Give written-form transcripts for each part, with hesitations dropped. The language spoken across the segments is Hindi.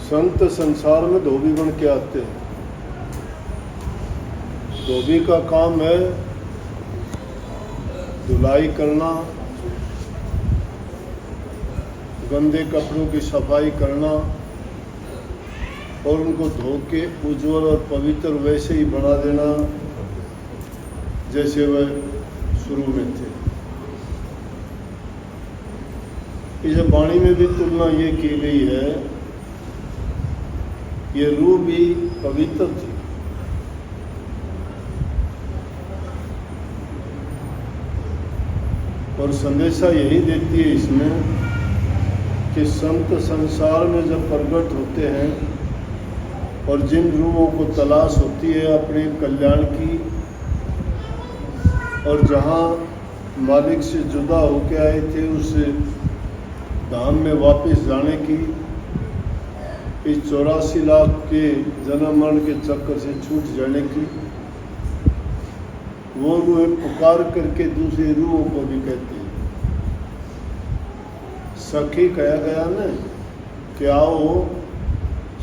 संत संसार में धोबी बन के आते हैं। धोबी का काम है धुलाई करना, गंदे कपड़ों की सफाई करना और उनको धो के उज्ज्वल और पवित्र वैसे ही बना देना जैसे वह शुरू में थे। इस वाणी में भी तुलना ये की गई है, ये रूह भी पवित्र थी। और संदेशा यही देती है इसमें कि संत संसार में जब प्रकट होते हैं और जिन रूहों को तलाश होती है अपने कल्याण की और जहाँ मालिक से जुदा होके आए थे उस धाम में वापस जाने की, इस 84 लाख के जन्म मरण के चक्कर से छूट जाने की, वो रूहें पुकार करके दूसरी रूहों को भी कहती है। सखी कहा गया ना कि आओ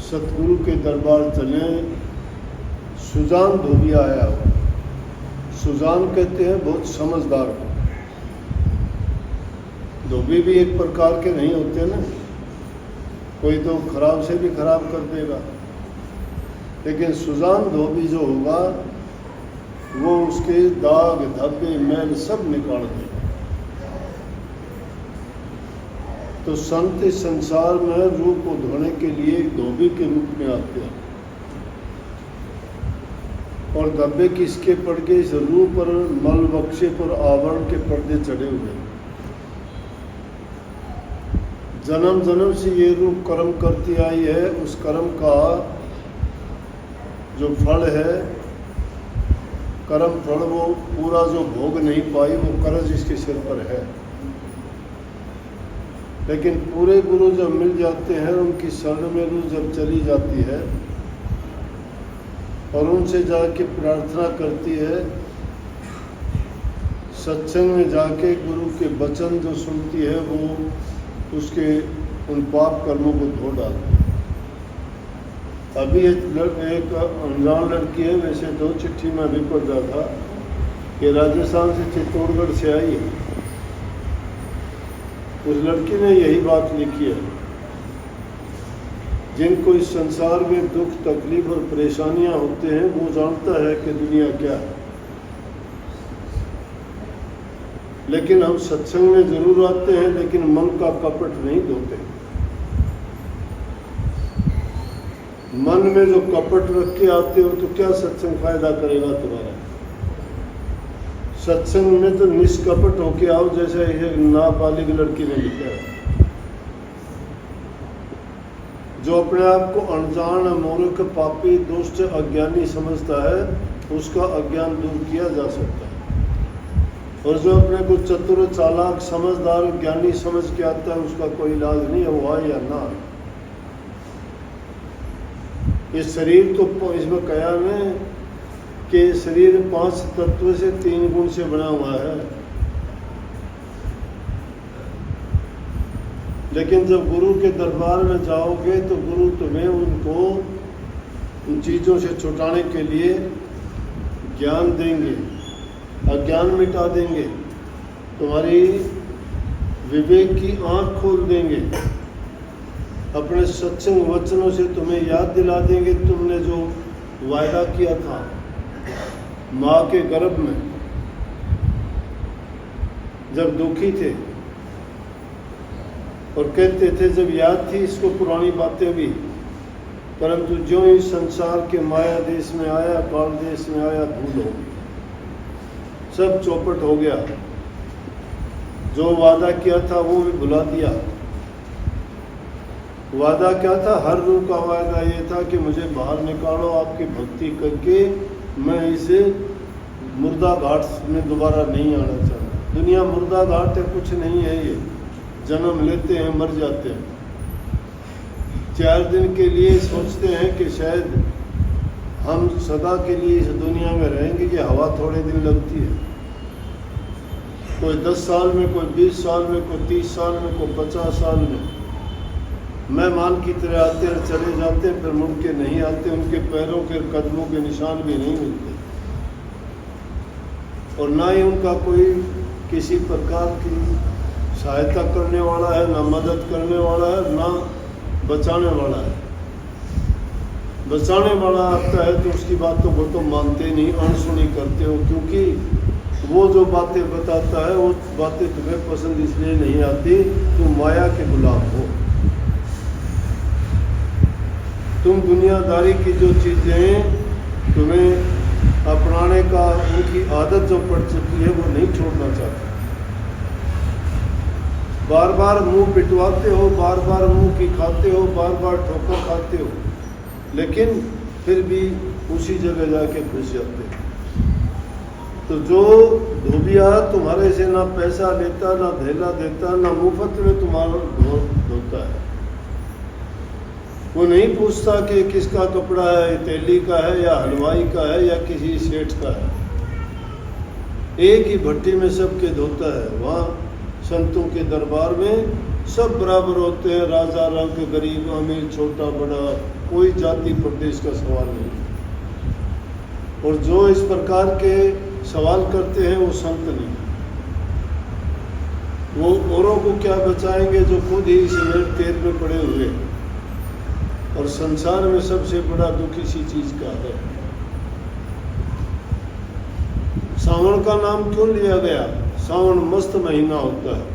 सतगुरु के दरबार चले, सुजान धोबी आया हो। सुजान कहते हैं बहुत समझदार हो। धोबी भी एक प्रकार के नहीं होते ना, कोई तो खराब से भी खराब कर देगा, लेकिन सुजान धोबी जो होगा वो उसके दाग धब्बे मैल सब निकाल देगा। तो संत इस संसार में रूह को धोने के लिए धोबी के रूप में आते हैं और धब्बे किसके पड़ गए? इस रूह पर मल बक्से पर आवरण के पर्दे चढ़े हुए। जन्म जन्म से ये रूह कर्म करती आई है, उस कर्म का जो फल है, कर्म फल वो पूरा जो भोग नहीं पाई, वो कर्ज इसके सिर पर है। लेकिन पूरे गुरु जब मिल जाते हैं, उनकी शरण में रूह जब चली जाती है और उनसे जाके प्रार्थना करती है, सत्संग में जाके गुरु के वचन जो सुनती है, वो उसके उन पाप कर्मों को धो डालती है। अभी एक अनजान लड़की है, वैसे दो चिट्ठी में भी पढ़ रहा था कि राजस्थान से चित्तौड़गढ़ से आई है। उस लड़की ने यही बात लिखी है, जिनको इस संसार में दुख तकलीफ और परेशानियां होते हैं वो जानता है कि दुनिया क्या है, लेकिन हम सत्संग में जरूर आते हैं लेकिन मन का कपट नहीं धोते। मन में जो कपट रख के आते हो तो क्या सत्संग फायदा करेगा तुम्हारा? सत्संग में तो निष्कपट होके आओ, जैसे एक नाबालिग लड़की ने लिखा है। जो अपने आप को अनजान मूर्ख पापी दुष्ट अज्ञानी समझता है, उसका अज्ञान दूर किया जा सकता है। और जो अपने को चतुर चालाक समझदार ज्ञानी समझ के आता है, उसका कोई इलाज नहीं है, वो आए या ना आए। ये शरीर तो इसमें कहा है कि शरीर 5 तत्व से 3 गुण से बना हुआ है, लेकिन जब गुरु के दरबार में जाओगे तो गुरु तुम्हें उनको उन चीज़ों से छुटाने के लिए ज्ञान देंगे, अज्ञान मिटा देंगे, तुम्हारी विवेक की आंख खोल देंगे, अपने सत्संग वचनों से तुम्हें याद दिला देंगे तुमने जो वायदा किया था माँ के गर्भ में जब दुखी थे और कहते थे, जब याद थी इसको पुरानी बातें भी, परंतु जो इस संसार के माया देश में आया, काल देश में आया, भूल हो गई, सब चौपट हो गया। जो वादा किया था वो भी भुला दिया। वादा क्या था? हर रूह का वादा ये था कि मुझे बाहर निकालो, आपकी भक्ति करके मैं इसे मुर्दा घाट में दोबारा नहीं आना चाहता। दुनिया मुर्दा घाट है, कुछ नहीं है। ये जन्म लेते हैं, मर जाते हैं। 4 दिन के लिए सोचते हैं कि शायद हम सदा के लिए इस दुनिया में रहेंगे, कि हवा थोड़े दिन लगती है। कोई 10 साल में, कोई 20 साल में, कोई 30 साल में, कोई 50 साल में। मेहमान की तरह आते और चले जाते, फिर मुड़ के नहीं आते, उनके पैरों के कदमों के निशान भी नहीं मिलते, और ना ही उनका कोई किसी प्रकार की सहायता करने वाला है, ना मदद करने वाला है, ना बचाने वाला है। बचाने वाला आता है तो उसकी बातों को तो मानते नहीं, अनसुनी करते हो, क्योंकि वो जो बातें बताता है वो बातें तुम्हें पसंद इसलिए नहीं आती, तुम माया के गुलाम हो। तुम दुनियादारी की जो चीज़ें तुम्हें अपनाने का उनकी आदत जो पड़ चुकी है वो नहीं छोड़ना चाहते। बार बार मुंह पिटवाते हो, बार बार मुंह की खाते हो, बार बार ठोकर खाते हो, लेकिन फिर भी उसी जगह जाके घुस जाते हो। तो जो धोबिया तुम्हारे से ना पैसा लेता, ना धेला देता, ना मुफ्त में तुम्हारा धोता है, वो नहीं पूछता कि किसका कपड़ा है, तेली का है या हलवाई का है या किसी सेठ का है, एक ही भट्टी में सबके धोता है। वहाँ संतों के दरबार में सब बराबर होते हैं, राजा रंग, गरीब अमीर, छोटा बड़ा, कोई जाति प्रदेश का सवाल नहीं। और जो इस प्रकार के सवाल करते हैं वो संत नहीं, वो औरों को क्या बचाएंगे जो खुद ही सिगरेट तेल में पड़े हुए हैं। और संसार में सबसे बड़ा दुख इसी चीज का है। सावन का नाम क्यों लिया गया? सावन मस्त महीना होता है,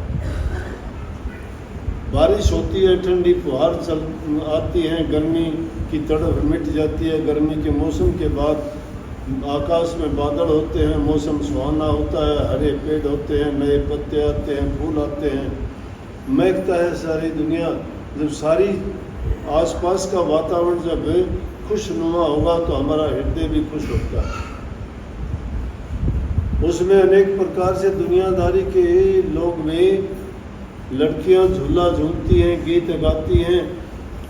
बारिश होती है, ठंडी फुहार चल आती है, गर्मी की तड़प मिट जाती है, गर्मी के मौसम के बाद आकाश में बादल होते हैं, मौसम सुहाना होता है, हरे पेड़ होते हैं, नए पत्ते आते हैं, फूल आते हैं, महकता है सारी दुनिया। जब सारी आसपास का वातावरण जब खुशनुमा होगा तो हमारा हृदय भी खुश होता है। उसमें अनेक प्रकार से दुनियादारी के लोग में लड़कियां झूला झूलती हैं, गीत गाती हैं,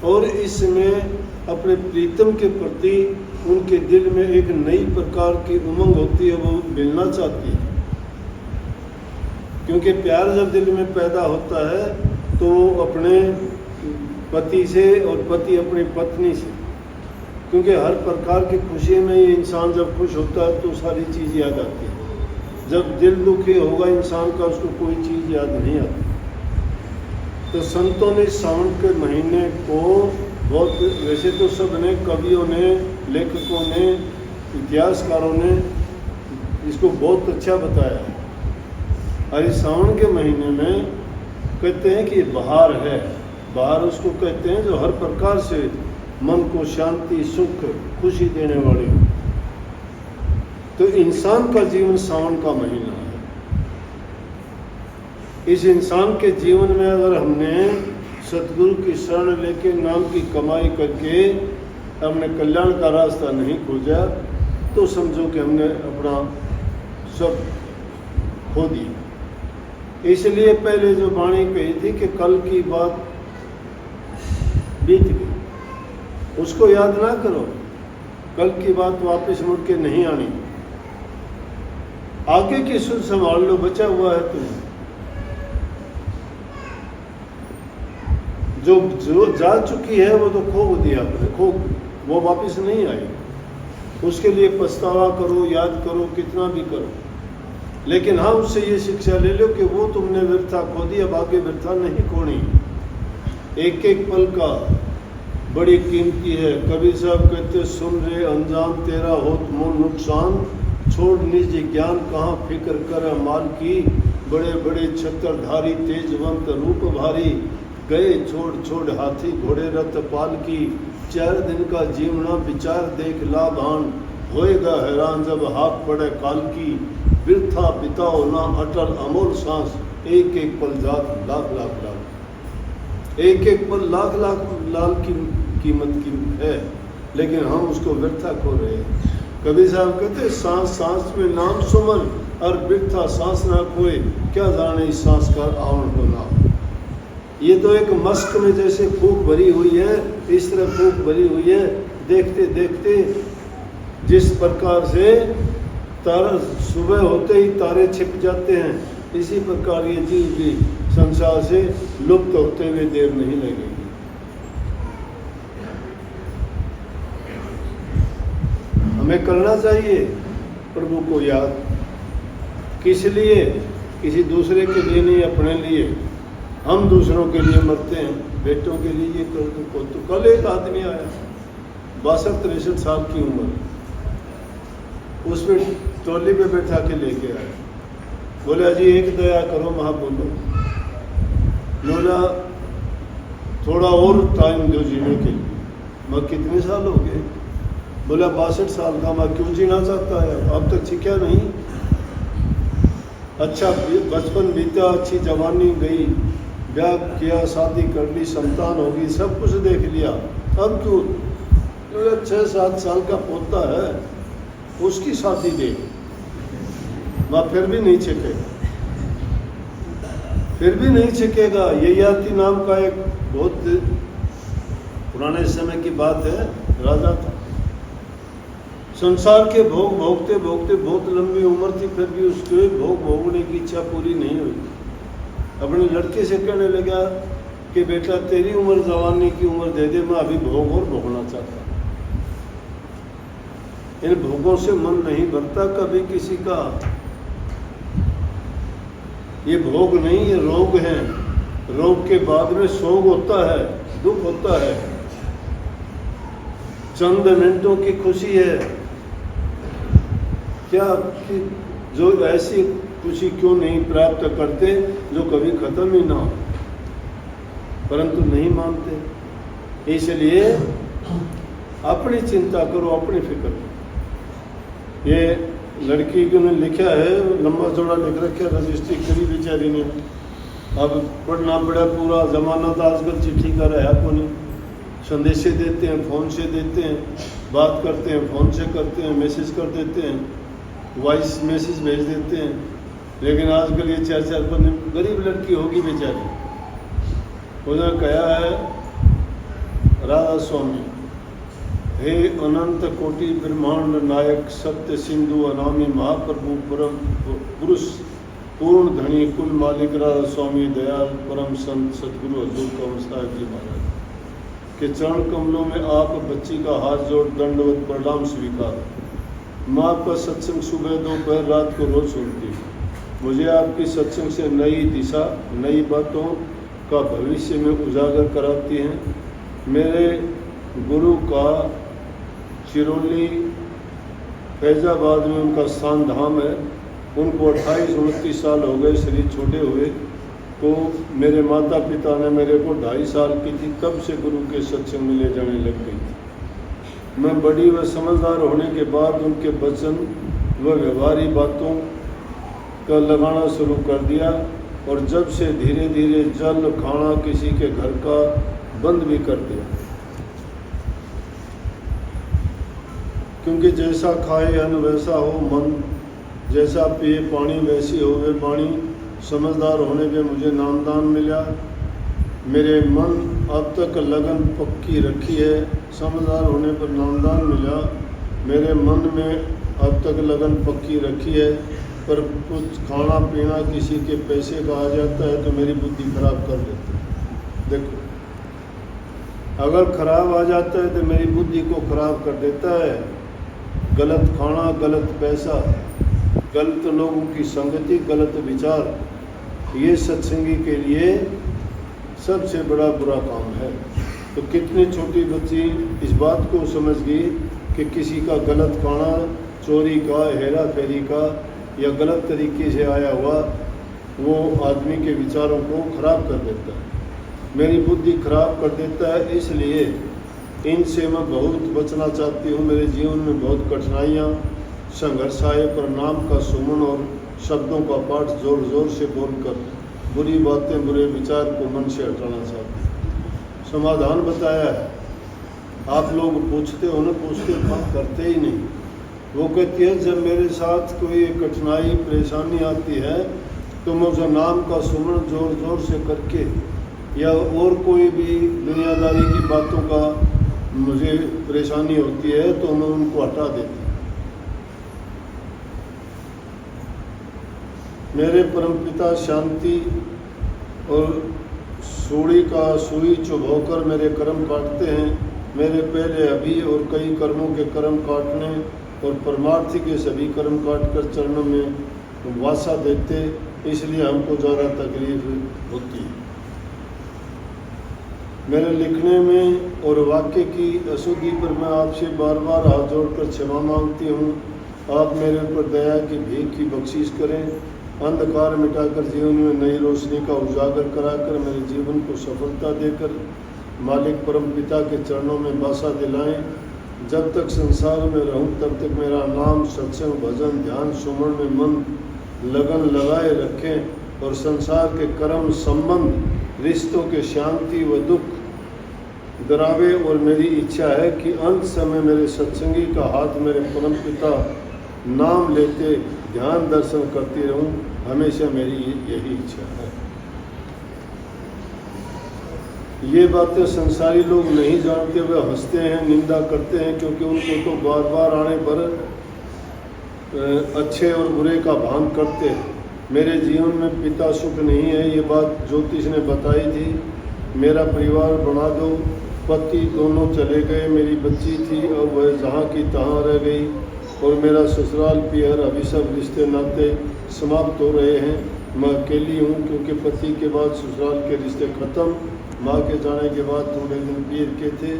और इसमें अपने प्रीतम के प्रति उनके दिल में एक नई प्रकार की उमंग होती है, वो मिलना चाहती है। क्योंकि प्यार जब दिल में पैदा होता है तो अपने पति से और पति अपनी पत्नी से, क्योंकि हर प्रकार की खुशी में ही इंसान जब खुश होता है तो सारी चीज़ याद आती है। जब दिल दुखी होगा इंसान का, उसको कोई चीज़ याद नहीं आती। तो संतों ने सावन के महीने को बहुत, वैसे तो सब ने, कवियों ने, लेखकों ने, इतिहासकारों ने इसको बहुत अच्छा बताया है। और इस सावन के महीने में कहते हैं कि बहार है। बहार उसको कहते हैं जो हर प्रकार से मन को शांति, सुख, खुशी देने वाली हो। तो इंसान का जीवन सावन का महीना है। इस इंसान के जीवन में अगर हमने सतगुरु की शरण लेके नाम की कमाई करके हमने कल्याण का रास्ता नहीं खोजा तो समझो कि हमने अपना सब खो दिया। इसलिए पहले जो वाणी कही थी कि कल की बात बीत गई, उसको याद ना करो। कल की बात वापस मुड़ के नहीं आनी। आगे की सुध संभाल लो, बचा हुआ है तुम्हें। जो जा चुकी है वो तो खो दिया आपने, खो, वो वापस नहीं आई। उसके लिए पछतावा करो, याद करो, कितना भी करो, लेकिन हाँ उससे ये शिक्षा ले लो कि वो तुमने व्यर्था खो दी, अब आगे व्यर्था नहीं खोनी। एक एक पल का बड़ी कीमती है। कबीर साहब कहते सुन रे अनजान तेरा होत मोल नुकसान, छोड़ निज ज्ञान कहाँ फिक्र कर माल की, बड़े बड़े छत्रधारी तेजवंत रूप भारी, गए छोड़ छोड़ हाथी घोड़े रथ पाल की, 4 दिन का जीवना विचार देख लाभान, होएगा हैरान जब हाथ पड़े काल की, वृथा बिताओ ना अटल अमोल सांस, एक एक पल जात लाख लाख लाख, एक एक पल लाख लाख लाल की कीमत की है, लेकिन हम उसको व्यर्था खो रहे हैं। कबीर साहब कहते सांस सांस में नाम सुमन, और वृथा सांस ना खोए, क्या जाने इस सांस का आवरण होना। ये तो एक मस्क में जैसे फूंक भरी हुई है, इस तरह फूंक भरी हुई है। देखते देखते जिस प्रकार से तारा सुबह होते ही तारे छिप जाते हैं, इसी प्रकार ये जीव भी संसार से लुप्त होते हुए देर नहीं लगेगी। हमें करना चाहिए प्रभु को याद। किस लिए? किसी दूसरे के लिए नहीं, अपने लिए। हम दूसरों के लिए मरते हैं, बेटों के लिए ये कर दो। तो कल एक आदमी आया 62-63 साल की उम्र, उसमें ट्रॉली पे बैठा के लेके आया। बोले अजी एक दया करो, वहाँ बोलो। बोला थोड़ा और टाइम दो जीने के लिए। मैं कितने साल हो गए? बोला 62 साल का। मैं क्यों जीना चाहता है? अब तक सीखा नहीं। अच्छा बचपन बीता, अच्छी जवानी गई, ब्याह किया, शादी कर ली, संतान होगी, सब कुछ देख लिया, अब क्यों? 6-7 साल का पोता है, उसकी शादी दे। वह फिर भी नहीं छिकेगा, फिर भी नहीं छिकेगा। ययाति नाम का एक बहुत पुराने समय की बात है, राजा था। संसार के भोग भोगते भोगते बहुत लंबी उम्र थी, फिर भी उसके भोग भोगने की इच्छा पूरी नहीं हुई। अपने लड़के से कहने लगा कि बेटा तेरी उम्र जवानी की उम्र दे दे, मैं अभी भोग और भोगना चाहता हूँ। इन भोगों से मन नहीं भरता कभी किसी का। ये भोग नहीं, ये रोग है। रोग के बाद में शोक होता है, दुख होता है। चंद मिनटों की खुशी है क्या कि जो ऐसी खुशी क्यों नहीं प्राप्त करते जो कभी खत्म ही ना हो, परंतु नहीं मानते। इसलिए अपनी चिंता करो, अपनी फिक्र करो। ये लड़की ने लिखा है, लंबा चौड़ा लिख रखा, रजिस्ट्री करी बेचारी ने। अब पढ़ना पड़ा, पूरा जमाना तो आजकल चिट्ठी का रहा को नहीं। संदेशे देते हैं, फ़ोन से देते हैं, बात करते हैं, फ़ोन से करते हैं, मैसेज कर देते हैं, वॉइस मैसेज भेज देते हैं। लेकिन आजकल ये 4-4 पन्ने, गरीब लड़की होगी बेचारी, उन्होंने कहा है राधा स्वामी, हे अनंत कोटि ब्रह्मांड नायक सत्य सिंधु अनामी महाप्रभु परम पुरुष पूर्ण धनी कुल मालिक राधा स्वामी दयाल परम संत सदगुरु हजूर कौम साहब जी महाराज के चरण कमलों में आप बच्ची का हाथ जोड़ दंडवत प्रणाम स्वीकार। मैं आपका सत्संग सुबह दोपहर रात को रोज सुनती हूँ। मुझे आपकी सत्संग से नई दिशा, नई बातों का भविष्य में उजागर कराती हैं। मेरे गुरु का चिरौली फैजाबाद में उनका स्थान धाम है। उनको 28-29 साल हो गए शरीर छोटे हुए को। मेरे माता पिता ने मेरे को 2.5 साल की थी तब से गुरु के सत्संग में ले जाने लग गई थी। मैं बड़ी व समझदार होने के बाद उनके वचन व व्यवहारिक बातों का लगाना शुरू कर दिया, और जब से धीरे धीरे जल खाना किसी के घर का बंद भी कर दिया, क्योंकि जैसा खाए अन्न वैसा हो मन, जैसा पिए पानी वैसी हो वे वाणी। समझदार होने पे मुझे नामदान मिला। मेरे मन अब तक लगन पक्की रखी है। समझदार होने पर नामदान मिला। मेरे मन में अब तक लगन पक्की रखी है, पर कुछ खाना पीना किसी के पैसे का आ जाता है तो मेरी बुद्धि खराब कर देती है। देखो, अगर खराब आ जाता है तो मेरी बुद्धि को खराब कर देता है। गलत खाना, गलत पैसा, गलत लोगों की संगति, गलत विचार, ये सत्संगी के लिए सबसे बड़ा बुरा काम है। तो कितनी छोटी बच्ची इस बात को समझ गई कि किसी का गलत खाना, चोरी का, हेरा फेरी का या गलत तरीके से आया हुआ वो आदमी के विचारों को खराब कर देता है, मेरी बुद्धि खराब कर देता है। इसलिए इनसे मैं बहुत बचना चाहती हूँ। मेरे जीवन में बहुत कठिनाइयाँ, संघर्ष आए, पर नाम का सुमन और शब्दों का पाठ जोर जोर से बोलकर बुरी बातें, बुरे विचार को मन से हटाना चाहती हूँ। समाधान बताया है। आप लोग पूछते हो ना, पूछते काम करते ही नहीं। वो कहती है जब मेरे साथ कोई कठिनाई परेशानी आती है तो मुझे नाम का सुमन जोर जोर से करके या और कोई भी दुनियादारी की बातों का मुझे परेशानी होती है तो मैं उनको हटा देती हूँ। मेरे परमपिता शांति और सुई चुभोकर मेरे कर्म काटते हैं। मेरे पहले अभी और कई कर्मों के कर्म काटने और परमार्थी के सभी कर्म काट कर चरणों में वासा देते, इसलिए हमको ज़्यादा तकलीफ होती है। मेरे लिखने में और वाक्य की अशुद्धि पर मैं आपसे बार बार हाथ जोड़कर क्षमा मांगती हूँ। आप मेरे ऊपर दया की भीख की बख्शिश करें। अंधकार मिटाकर जीवन में नई रोशनी का उजागर कराकर मेरे जीवन को सफलता देकर मालिक परम पिता के चरणों में वासा दिलाएं। जब तक संसार में रहूं तब तक मेरा नाम, सत्संग, भजन, ध्यान, सुमन में मन लगन लगाए रखें और संसार के कर्म, संबंध, रिश्तों के शांति व दुख दरावे। और मेरी इच्छा है कि अंत समय मेरे सत्संगी का हाथ मेरे परम पिता नाम लेते ध्यान दर्शन करती रहूं। हमेशा मेरी यही इच्छा है। ये बातें संसारी लोग नहीं जानते, वे हंसते हैं, निंदा करते हैं, क्योंकि उनको तो बार बार आने पर अच्छे और बुरे का भान करते हैं। मेरे जीवन में पिता सुख नहीं है, ये बात ज्योतिष ने बताई थी। मेरा परिवार बना दो, पति दोनों चले गए, मेरी बच्ची थी और वह जहाँ की तहाँ रह गई, और मेरा ससुराल पियर, अभी सब रिश्ते नाते समाप्त हो रहे हैं। मैं अकेली हूँ, क्योंकि पति के बाद ससुराल के रिश्ते खत्म, माँ के जाने के बाद थोड़े दिन पीर के थे,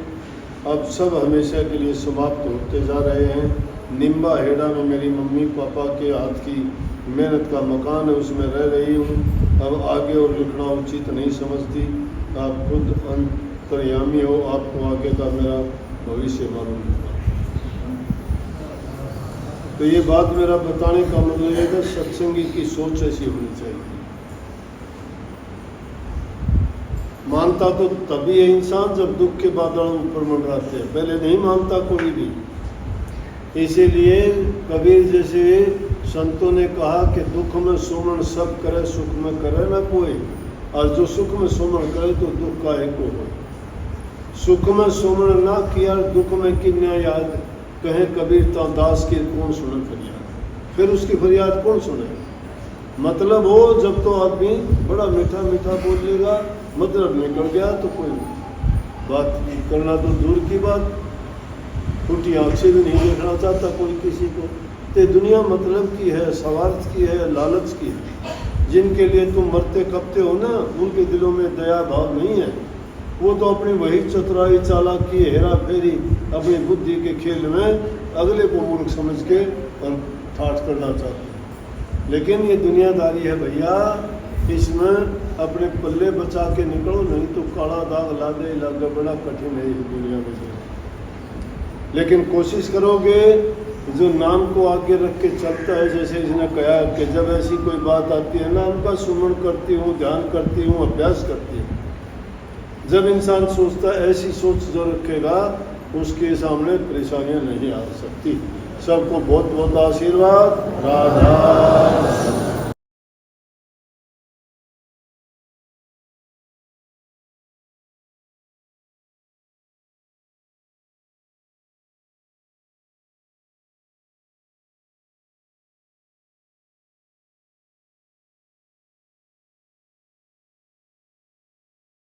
अब सब हमेशा के लिए समाप्त होते जा रहे हैं। निम्बा हेड़ा में मेरी मम्मी पापा के हाथ की मेहनत का मकान है, उसमें रह रही हूँ। अब आगे और लिखना उचित नहीं समझती। आप खुद अंतर्यामी हो, आपको आगे का मेरा भविष्य मालूम होगा। तो ये बात मेरा बताने का मतलब है कि सत्संगी की सोच ऐसी होनी चाहिए। मानता तो तभी है इंसान जब दुख के बादल ऊपर मंडराते हैं, पहले नहीं मानता कोई भी। इसीलिए कबीर जैसे संतों ने कहा कि दुख में सुमन सब करे, सुख में करे ना कोई। और जो सुख में सुमन करे तो दुख का एक हो। सुख में सुमन ना किया, दुख में किन्या याद, कहे कबीर तो दास की कौन सुने फरियाद। फिर उसकी फरियाद कौन सुने? मतलब हो जब तो आदमी बड़ा मीठा मीठा बोलेगा, मतलब निकल गया तो कोई बात करना तो दूर की बात, फूटी आँख से भी नहीं देखना चाहता कोई किसी को। तो दुनिया मतलब की है, स्वार्थ की है, लालच की है। जिनके लिए तुम मरते कपते हो ना, उनके दिलों में दया भाव नहीं है। वो तो अपनी वही चतुराई, चालाकी, हेरा फेरी, अपनी बुद्धि के खेल में अगले को मूर्ख समझ के और ठाठ करना चाहते हैं। लेकिन ये दुनियादारी है भैया, इसमें अपने पल्ले बचा के निकलो, नहीं तो काला दाग ला दे लगा। बड़ा कठिन है इस दुनिया में। लेकिन कोशिश करोगे, जो नाम को आगे रख के चलता है, जैसे इसने कहा कि जब ऐसी कोई बात आती है, नाम का सुमन करती हूँ, ध्यान करती हूँ, अभ्यास करती हूँ। जब इंसान सोचता है, ऐसी सोच जो रखेगा उसके सामने परेशानियां नहीं आ सकती। सबको बहुत बहुत आशीर्वाद। राधा